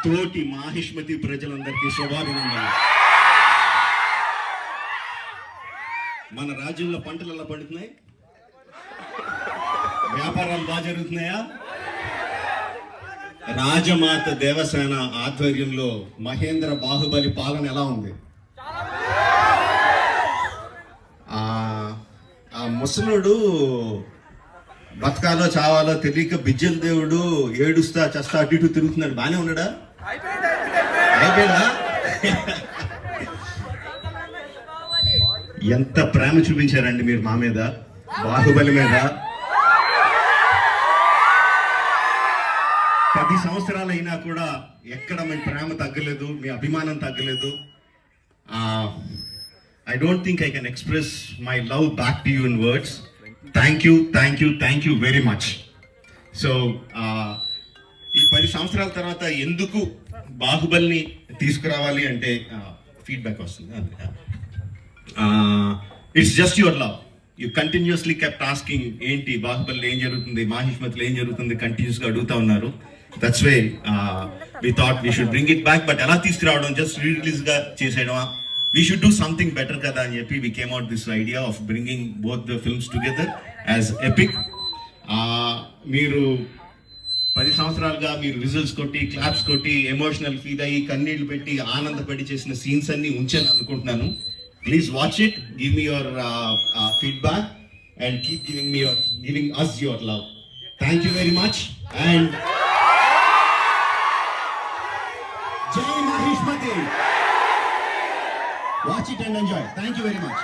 తోటి మాహిష్మతి ప్రజలందరికీ శుభాభినందనలు. మన రాజ్యంలో పంటలు ఎలా పండుతున్నాయి? వ్యాపారాలు బాగా జరుగుతున్నాయా? రాజమాత దేవసేన ఆధ్వర్యంలో మహేంద్ర బాహుబలి పాలన ఎలా ఉంది? ఆ ముసలుడు బతకాలో చావాలో తెలియక బిజ్జల దేవుడు ఏడుస్తా చస్తా అటు ఇటు తిరుగుతున్నాడు. బానే ఉన్నాడా? అయిపోయాడా? ఎంత ప్రేమ చూపించారండి మీరు మా మీద, బాహుబలి మీద. 10 సంవత్సరాలు అయినా కూడా ఎక్కడ మీ ప్రేమ తగ్గలేదు, మీ అభిమానం తగ్గలేదు. I don't think I can express my love back to you in words. Thank you very much. So, ఈ 10 సంవత్సరాల తర్వాత ఎందుకు బాహుబలిని తీసుకురావాలి అంటే ఫీడ్బ్యాక్ వస్తుంది. It's just your love. You continuously kept asking ఏంటి బాహుబలిలో ఏం జరుగుతుంది, మాహిష్మతిలో ఏం జరుగుతుంది, కంటిన్యూస్గా అడుగుతా ఉన్నారు. That's way we thought we should bring it back. But ఎలా తీసుకురావడం, జస్ట్ రిలీజ్గా చేసేయడమా? We should do something better kada అని చెప్పి we came out this idea of bringing both the films together as epic. మీరు 10 సంవత్సరాలుగా మీరు విజిల్స్ కొట్టి, క్లాప్స్ కొట్టి, ఎమోషనల్ ఫీల్ అయ్యి, కన్నీళ్లు పెట్టి, ఆనందపడి చేసిన సీన్స్ అన్ని ఉంచాను అనుకుంటున్నాను. Please watch it, give me your feedback and keep giving us your love. Thank you very much and Jai Mahishmati. Watch it and enjoy. Thank you very much.